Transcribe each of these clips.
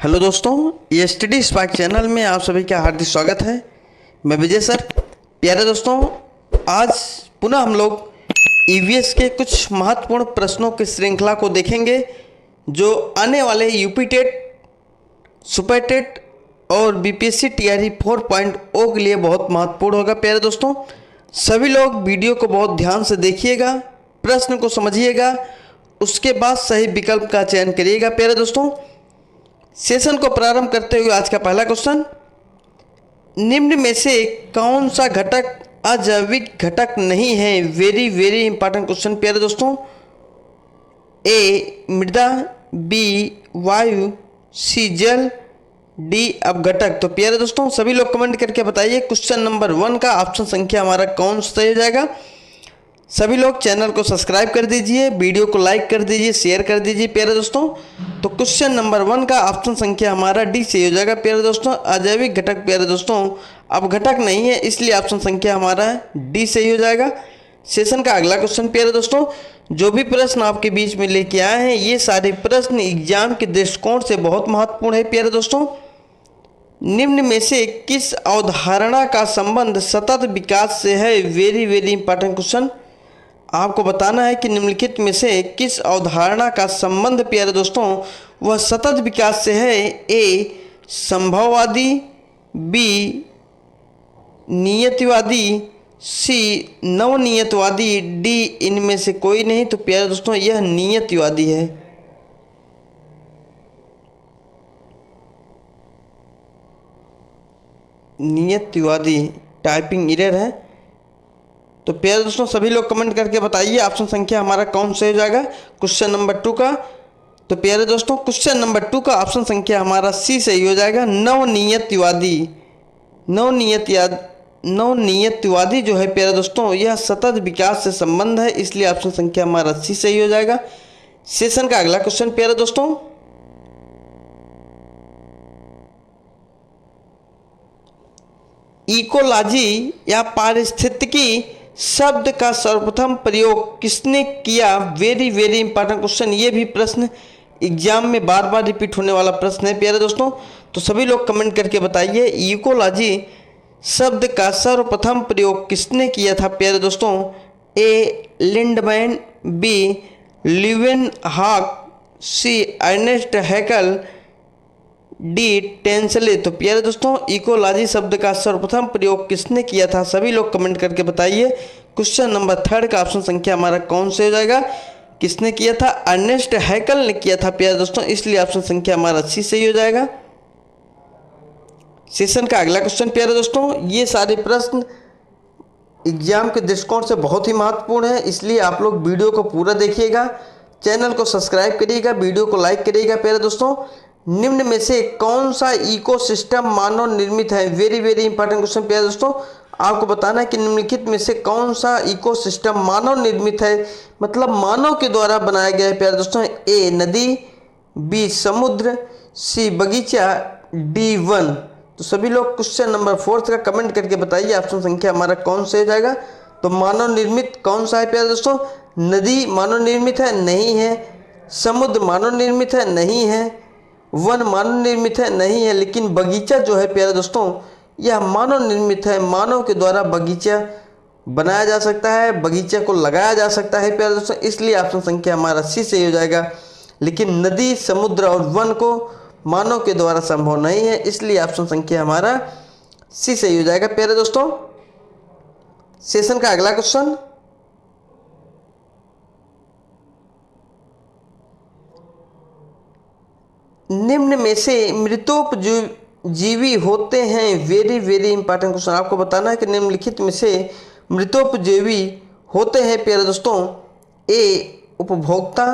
Hello दोस्तों, ये study spark channel में आप सभी का हार्दिक स्वागत है। मैं विजय सर। प्यारे दोस्तों, आज पुनः हम लोग ईवीएस के कुछ महत्वपूर्ण प्रश्नों की श्रृंखला को देखेंगे जो आने वाले यूपी टेट, सुपर टेट और बीपीएससी टीआरई 4.0 के लिए बहुत महत्वपूर्ण होगा। प्यारे दोस्तों, सभी लोग वीडियो को बहुत ध्यान से देखिएगा, प्रश्न को समझिएगा, उसके बाद सही विकल्प का चयन करिएगा। प्यारे दोस्तों, सेशन को प्रारंभ करते हुए आज का पहला क्वेश्चन, निम्न में से कौन सा घटक अजैविक घटक नहीं है? वेरी इंपॉर्टेंट क्वेश्चन प्यारे दोस्तों। ए मृदा, बी वायु, सी जल, डी अपघटक। तो प्यारे दोस्तों, सभी लोग कमेंट करके बताइए क्वेश्चन नंबर 1 का ऑप्शन संख्या हमारा कौन सा हो जाएगा। सभी लोग चैनल को सब्सक्राइब कर दीजिए, वीडियो को लाइक कर दीजिए, शेयर कर दीजिए प्यारे दोस्तों। तो क्वेश्चन नंबर 1 का ऑप्शन संख्या हमारा डी से हो जाएगा प्यारे दोस्तों। अजैविक घटक प्यारे दोस्तों अब घटक नहीं है, इसलिए ऑप्शन संख्या हमारा डी से ही हो जाएगा। सेशन का अगला क्वेश्चन प्यारे दोस्तों, जो भी प्रश्न आपके बीच में लेके आए हैं ये सारे प्रश्न एग्जाम के दृष्टिकोण से बहुत महत्वपूर्ण है प्यारे दोस्तों। निम्न में से किस अवधारणा का संबंध सतत विकास से है? Very important question. आपको बताना है कि निम्नलिखित में से किस अवधारणा का संबंध प्यारे दोस्तों वह सतत विकास से है। ए संभववादी, बी नियतिवादी, सी नवनियतवादी, डी इनमें से कोई नहीं। तो प्यारे दोस्तों यह नियतिवादी है। नियतिवादी टाइपिंग एरर है। तो प्यारे दोस्तों सभी लोग कमेंट करके बताइए ऑप्शन संख्या हमारा कौन सा हो जाएगा क्वेश्चन नंबर 2 का। तो प्यारे दोस्तों क्वेश्चन नंबर 2 का ऑप्शन संख्या हमारा सी सही हो जाएगा। नवनियतिवादी, नवनियतिवादी जो है प्यारे दोस्तों यह सतत विकास से संबंध है, इसलिए ऑप्शन संख्या हमारा सी सही हो जाएगा। सेशन का अगला क्वेश्चन प्यारे दोस्तों, इकोलॉजी या पारिस्थितिकी शब्द का सर्वप्रथम प्रयोग किसने किया? Very important question. ये भी प्रश्न एग्जाम में बार बार रिपीट होने वाला प्रश्न है प्यारे दोस्तों। तो सभी लोग कमेंट करके बताइए इकोलॉजी शब्द का सर्वप्रथम प्रयोग किसने किया था प्यारे दोस्तों। ए लिंडमैन, बी ल्यूवेनहॉक, सी अर्नेस्ट हैकल, डी टेंसले। तो प्यारे दोस्तों इकोलॉजी शब्द का सर्वप्रथम प्रयोग किसने किया था? सभी लोग कमेंट करके बताइए क्वेश्चन नंबर 3 का ऑप्शन संख्या हमारा कौन से हो जाएगा? किसने किया था? अर्नेस्ट हैकल ने किया था प्यारे दोस्तों, इसलिए ऑप्शन संख्या हमारा सी सही हो जाएगा। सेशन का अगला क्वेश्चन प्यारे दोस्तों, ये सारे प्रश्न एग्जाम के दृष्टिकोण से बहुत ही महत्वपूर्ण है, इसलिए आप लोग वीडियो को पूरा देखिएगा, चैनल को सब्सक्राइब करिएगा, वीडियो को लाइक करिएगा प्यारे दोस्तों। निम्न में से कौन सा इकोसिस्टम मानव निर्मित है? वेरी इंपॉर्टेंट क्वेश्चन प्यारे दोस्तों। आपको बताना है कि निम्नलिखित में से कौन सा इकोसिस्टम मानव निर्मित है, मतलब मानव के द्वारा बनाया गया है प्यारे दोस्तों। ए नदी, बी समुद्र, सी बगीचा, डी वन। तो सभी लोग क्वेश्चन नंबर 4 का कमेंट करके बताइए ऑप्शन संख्या हमारा कौन सा हो जाएगा। तो मानव निर्मित कौन सा है प्यारे दोस्तों? नदी मानव निर्मित है? नहीं है। समुद्र मानव निर्मित है? नहीं है। वन मानव निर्मित है? नहीं है। लेकिन बगीचा जो है प्यारे दोस्तों यह मानव निर्मित है। मानव के द्वारा बगीचा बनाया जा सकता है, बगीचे को लगाया जा सकता है प्यारे दोस्तों, इसलिए ऑप्शन संख्या हमारा सी सही हो जाएगा। लेकिन नदी, समुद्र और वन को मानव के द्वारा संभव नहीं है, इसलिए ऑप्शन संख्या हमारा सी सही हो जाएगा प्यारे दोस्तों। सेशन का अगला क्वेश्चन, निम्न में से मृतोपजीवी होते हैं? Very important question. आपको बताना है कि निम्नलिखित में से मृतोपजीवी होते हैं प्यारे दोस्तों। ए उपभोक्ता,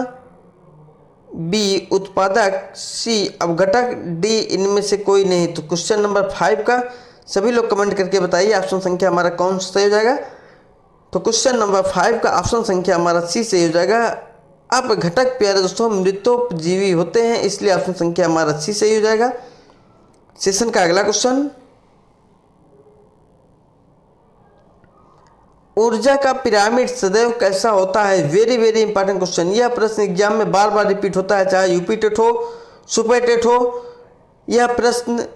बी उत्पादक, सी अपघटक, डी इनमें से कोई नहीं। तो क्वेश्चन नंबर 5 का सभी लोग कमेंट करके बताइए ऑप्शन संख्या हमारा कौन सा हो जाएगा। तो क्वेश्चन नंबर 5 का ऑप्शन संख्या हमारा सी से हो जाएगा। अपघटक प्यारे दोस्तों मृतोपजीवी होते हैं, इसलिए ऑप्शन संख्या हमारा सी सही हो जाएगा। सेशन का अगला क्वेश्चन, ऊर्जा का पिरामिड सदैव कैसा होता है? Very important question. यह प्रश्न एग्जाम में बार बार रिपीट होता है, चाहे यूपी टेट हो, सुपर टेट हो, यह प्रश्न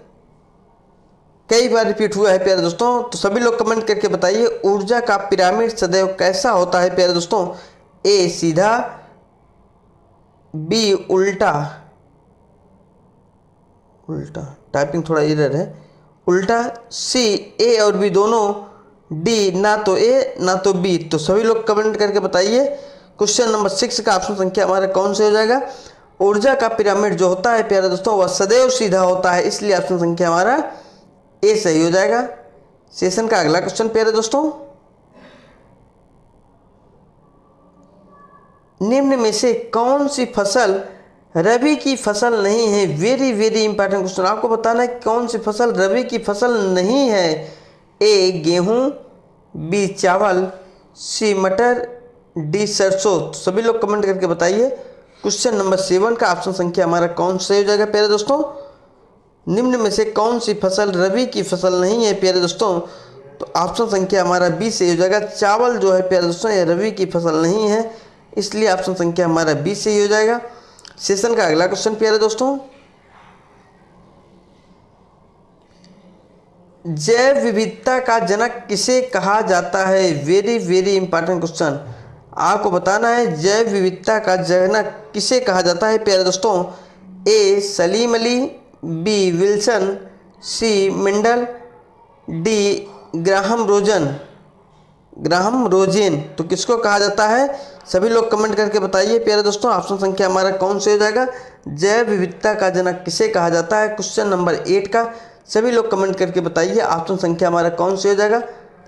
कई बार रिपीट हुआ है प्यारे दोस्तों, तो सभी लोग कमेंट करके बताइए ऊर्जा का पिरामिड सदैव कैसा होता है प्यारे दोस्तों। ए सीधा, बी उल्टा, उल्टा टाइपिंग थोड़ा एरर है, उल्टा, सी ए और बी दोनों, डी ना तो ए ना तो बी। तो सभी लोग कमेंट करके बताइए क्वेश्चन नंबर 6 का ऑप्शन संख्या हमारा कौन से हो जाएगा। ऊर्जा का पिरामिड जो होता है प्यारे दोस्तों वह सदैव सीधा होता है, इसलिए ऑप्शन संख्या हमारा ए सही हो जाएगा। सेशन का अगला क्वेश्चन प्यारे दोस्तों, निम्न में से कौन सी फसल रबी की फसल नहीं है। वेरी वेरी इंपॉर्टेंट क्वेश्चन, आपको बताना है कौन सी फसल रबी की फसल नहीं है। ए गेहूं, बी चावल, सी मटर, डी सरसों। तो सभी लोग कमेंट करके बताइए क्वेश्चन नंबर 7 का ऑप्शन संख्या हमारा कौन सा हो जाएगा प्यारे दोस्तों। निम्न में से कौन सी फसल रबी की फसल नहीं है प्यारे दोस्तों, तो ऑप्शन संख्या हमारा बी से हो जाएगा। चावल जो है प्यारे दोस्तों ये रबी की फसल नहीं है, इसलिए ऑप्शन संख्या हमारा बी से ही हो जाएगा। सेशन का अगला क्वेश्चन प्यारे दोस्तों, जैव विविधता का जनक किसे कहा जाता है। वेरी वेरी इंपॉर्टेंट क्वेश्चन, आपको बताना है जैव विविधता का जनक किसे कहा जाता है प्यारे दोस्तों। ए सलीम अली, बी विल्सन, सी मेंडल, डी ग्राहम रोजेन। तो किसको कहा जाता है, सभी लोग कमेंट करके बताइए प्यारे दोस्तों। ऑप्शन संख्या हमारा कौन से हो जाएगा, जैव विविधता का जनक किसे कहा जाता है। क्वेश्चन नंबर 8 का सभी लोग कमेंट करके बताइए ऑप्शन संख्या हमारा कौन से हो जाएगा।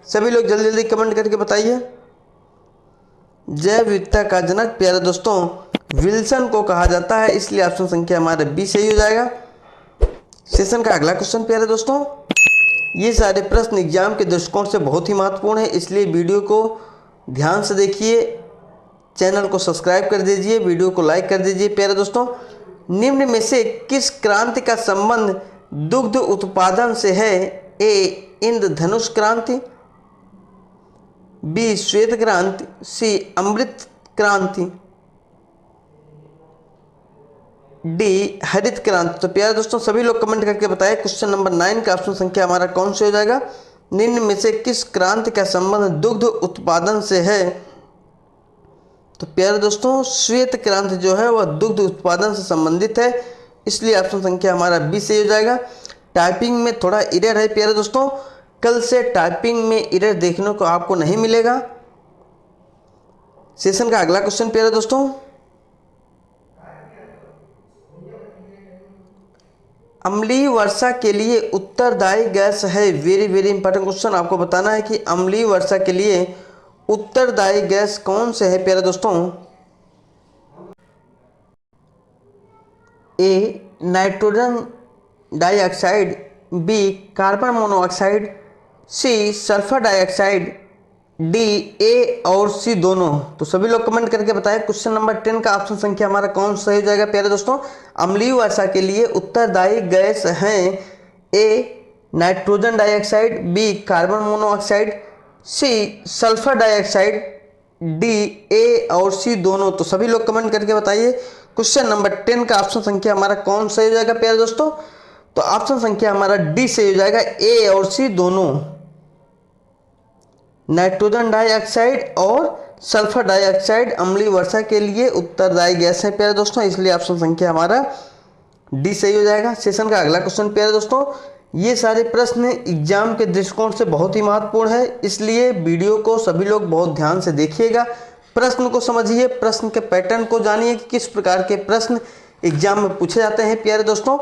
सभी लोग जल्दी जल्दी कमेंट करके बताइए। जैव विविधता का जनक प्यारे दोस्तों विल्सन को कहा जाता है, इसलिए ऑप्शन संख्या हमारा बी सही हो जाएगा। सेशन का अगला क्वेश्चन प्यारे दोस्तों, ये सारे प्रश्न एग्जाम के दृष्टिकोण से बहुत ही महत्वपूर्ण है, इसलिए वीडियो को ध्यान से देखिए, चैनल को सब्सक्राइब कर दीजिए, वीडियो को लाइक कर दीजिए प्यारे दोस्तों। निम्न में से किस क्रांति का संबंध दुग्ध उत्पादन से है। ए इंद्रधनुष क्रांति, बी श्वेत क्रांति, सी अमृत क्रांति, डी हरित क्रांति। तो प्यारे दोस्तों सभी लोग कमेंट करके बताएं क्वेश्चन नंबर 9 का ऑप्शन संख्या हमारा कौन से हो जाएगा। निम्न में से किस क्रांति का संबंध दुग्ध उत्पादन से है। तो प्यारे दोस्तों श्वेत क्रांति जो है वह दुग्ध उत्पादन से संबंधित है, इसलिए ऑप्शन संख्या हमारा बी से हो जाएगा। टाइपिंग में थोड़ा एरर है प्यारे दोस्तों, कल से टाइपिंग में एरर देखने को आपको नहीं मिलेगा। सेशन का अगला क्वेश्चन प्यारे दोस्तों, अम्लीय वर्षा के लिए उत्तरदायी गैस है। वेरी वेरी इंपॉर्टेंट क्वेश्चन, आपको बताना है कि अम्लीय वर्षा के लिए उत्तरदायी गैस कौन से है प्यारे दोस्तों। A nitrogen dioxide, B carbon monoxide, C sulphur dioxide, D A और सी दोनों। तो सभी लोग कमेंट करके बताएं क्वेश्चन नंबर 10 का ऑप्शन संख्या हमारा कौन सा हो जाएगा प्यारे दोस्तों। अम्लीय वर्षा के लिए उत्तरदायी गैस हैं A nitrogen dioxide, B carbon monoxide, C sulphur dioxide, D A और सी दोनों। तो सभी लोग कमेंट करके बताइए क्वेश्चन नंबर 10 का ऑप्शन संख्या हमारा कौन सा हो जाएगा प्यारे दोस्तों। तो ऑप्शन संख्या हमारा डी से हो जाएगा, ए और सी दोनों, नाइट्रोजन डाइऑक्साइड और सल्फर डाइऑक्साइड अम्लीय वर्षा के लिए उत्तरदायी गैस है प्यारे दोस्तों, इसलिए ऑप्शन संख्या हमारा डी सही हो जाएगा। सेशन का अगला क्वेश्चन प्यारे दोस्तों, ये सारे प्रश्न एग्जाम के दृष्टिकोण से बहुत ही महत्वपूर्ण है, इसलिए वीडियो को सभी लोग बहुत ध्यान से देखिएगा, प्रश्न को समझिए, प्रश्न के पैटर्न को जानिए कि किस प्रकार के प्रश्न एग्जाम में पूछे जाते हैं प्यारे दोस्तों।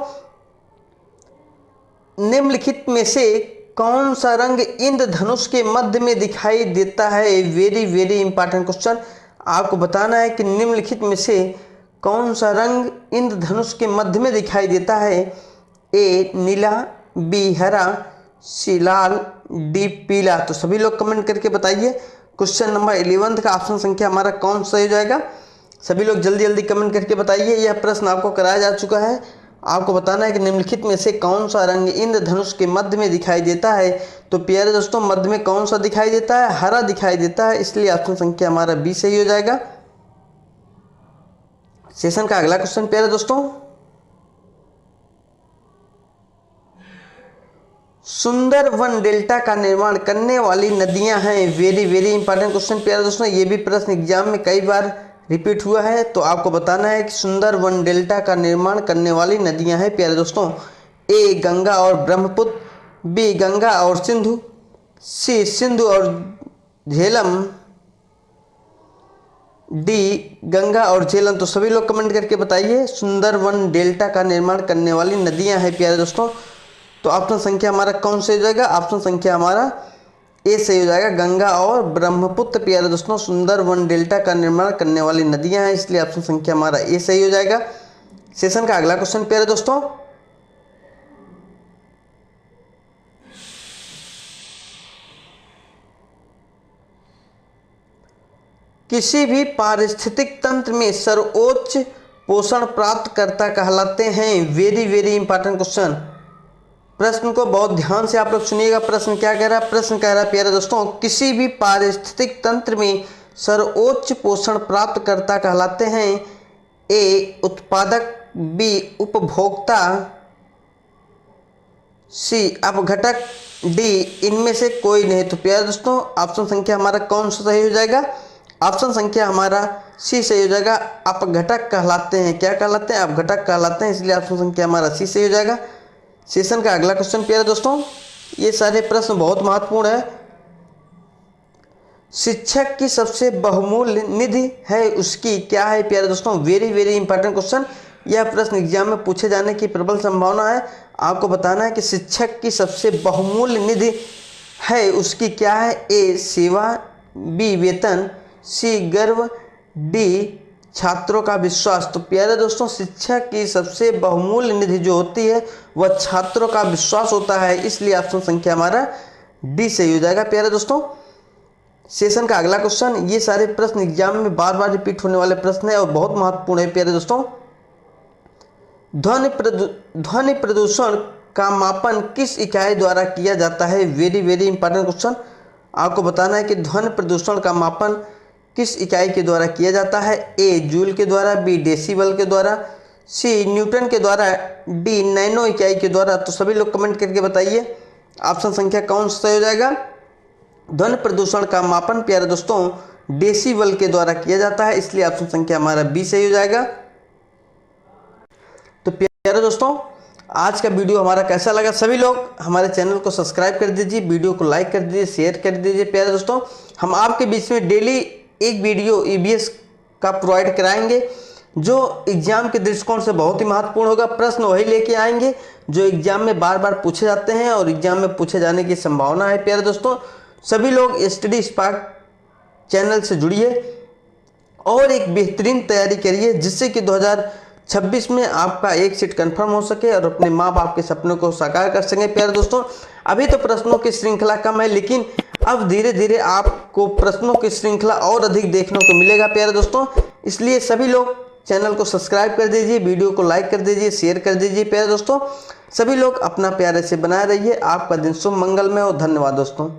निम्नलिखित में से कौन सा रंग इंद्रधनुष के मध्य में दिखाई देता है। वेरी वेरी इंपॉर्टेंट क्वेश्चन, आपको बताना है कि निम्नलिखित में से कौन सा रंग इंद्रधनुष के मध्य में दिखाई देता है। ए नीला, बी हरा, सी लाल, डी पीला। तो सभी लोग कमेंट करके बताइए क्वेश्चन नंबर 11 का ऑप्शन संख्या हमारा कौन सा हो जाएगा। सभी लोग जल्दी जल्दी कमेंट करके बताइए, यह प्रश्न आपको कराया जा चुका है। आपको बताना है कि निम्नलिखित में से कौन सा रंग इंद्रधनुष के मध्य में दिखाई देता है। तो प्यारे दोस्तों मध्य में कौन सा दिखाई देता है, हरा दिखाई देता है, इसलिए ऑप्शन संख्या हमारा बी सही हो जाएगा। सेशन का अगला क्वेश्चन प्यारे दोस्तों, सुंदरवन डेल्टा का निर्माण करने वाली नदियां हैं। वेरी वेरी इंपॉर्टेंट क्वेश्चन प्यारे दोस्तों, ये भी प्रश्न एग्जाम में कई बार रिपीट हुआ है। तो आपको बताना है कि सुंदरवन डेल्टा का निर्माण करने वाली नदियां हैं प्यारे दोस्तों। ए गंगा और ब्रह्मपुत्र, बी गंगा और सिंधु, सी सिंधु और झेलम, डी गंगा और झेलम। तो सभी लोग कमेंट करके बताइए सुंदरवन डेल्टा का निर्माण करने वाली नदियां हैं प्यारे दोस्तों। तो ऑप्शन संख्या हमारा कौन से हो जाएगा? ऑप्शन संख्या हमारा ए सही हो जाएगा, गंगा और ब्रह्मपुत्र प्यारे दोस्तों सुंदरवन डेल्टा का निर्माण करने वाली नदियां हैं, इसलिए ऑप्शन संख्या हमारा ए सही हो जाएगा। सेशन का अगला क्वेश्चन प्यारे दोस्तों, किसी भी पारिस्थितिक तंत्र में सर्वोच्च पोषण प्राप्तकर्ता कहलाते हैं। वेरी वेरी इंपॉर्टेंट क्वेश्चन, प्रश्न को बहुत ध्यान से आप लोग सुनिएगा। प्रश्न क्या कह रहा है? प्रश्न कह रहा है प्यारे दोस्तों, किसी भी पारिस्थितिक तंत्र में सर्वोच्च पोषण प्राप्तकर्ता कहलाते हैं। ए उत्पादक, बी उपभोक्ता, सी अपघटक, डी इनमें से कोई नहीं। तो प्यारे दोस्तों ऑप्शन संख्या हमारा कौन सा सही हो जाएगा? ऑप्शन संख्या हमारा सी सही हो जाएगा, अपघटक कहलाते हैं। क्या कहलाते हैं? अपघटक कहलाते हैं, इसलिए ऑप्शन संख्या हमारा सी सही हो जाएगा। सेशन का अगला क्वेश्चन प्यारे दोस्तों, ये सारे प्रश्न बहुत महत्वपूर्ण है। शिक्षक की सबसे बहुमूल्य निधि है उसकी क्या है प्यारे दोस्तों? वेरी वेरी इंपॉर्टेंट क्वेश्चन, यह प्रश्न एग्जाम में पूछे जाने की प्रबल संभावना है। आपको बताना है कि शिक्षक की सबसे बहुमूल्य निधि है उसकी क्या है? ए सेवा, बी वेतन, सी गर्व, डी छात्रों का विश्वास। तो प्यारे दोस्तों शिक्षक की सबसे बहुमूल्य निधि जो होती है वह छात्रों का विश्वास होता है, इसलिए ऑप्शन संख्या हमारा डी सही हो जाएगा प्यारे दोस्तों। सेशन का अगला क्वेश्चन, ये सारे प्रश्न एग्जाम में बार बार रिपीट होने वाले प्रश्न है और बहुत महत्वपूर्ण है प्यारे दोस्तों। ध्वनि प्रदूषण का मापन किस इकाई द्वारा किया जाता है? वेरी वेरी इंपॉर्टेंट क्वेश्चन, आपको बताना है कि ध्वनि प्रदूषण का मापन किस इकाई के द्वारा किया जाता है? ए जूल के द्वारा, बी डेसिबल के द्वारा, सी न्यूटन के द्वारा, डी नैनो इकाई के द्वारा। तो सभी लोग कमेंट करके बताइए ऑप्शन संख्या कौन सा हो जाएगा? ध्वनि प्रदूषण का मापन प्यारे दोस्तों डेसिबल के द्वारा किया जाता है, इसलिए ऑप्शन संख्या हमारा बी सही हो जाएगा। तो प्यारे दोस्तों आज का वीडियो हमारा कैसा लगा? सभी लोग हमारे चैनल को सब्सक्राइब कर दीजिए, वीडियो को लाइक कर दीजिए, शेयर कर दीजिए। प्यारे दोस्तों हम आपके बीच में डेली एक वीडियो ईबीएस का प्रोवाइड कराएंगे जो एग्जाम के दृष्टिकोण से बहुत ही महत्वपूर्ण होगा। प्रश्न वही लेके आएंगे जो एग्जाम में बार बार पूछे जाते हैं और एग्जाम में पूछे जाने की संभावना है। प्यारे दोस्तों सभी लोग स्टडी स्पार्क चैनल से जुड़िए और एक बेहतरीन तैयारी करिए जिससे कि 2026 में आपका एक सीट कंफर्म हो सके और अपने माँ बाप के सपनों को साकार कर सकें। प्यारे दोस्तों अभी तो प्रश्नों की श्रृंखला कम है, लेकिन अब धीरे धीरे आपको प्रश्नों की श्रृंखला और अधिक देखने को मिलेगा प्यारे दोस्तों। इसलिए सभी लोग चैनल को सब्सक्राइब कर दीजिए, वीडियो को लाइक कर दीजिए, शेयर कर दीजिए। प्यारे दोस्तों सभी लोग अपना प्यार ऐसे बनाए रहिए। आपका दिन शुभ मंगलमय हो। धन्यवाद दोस्तों।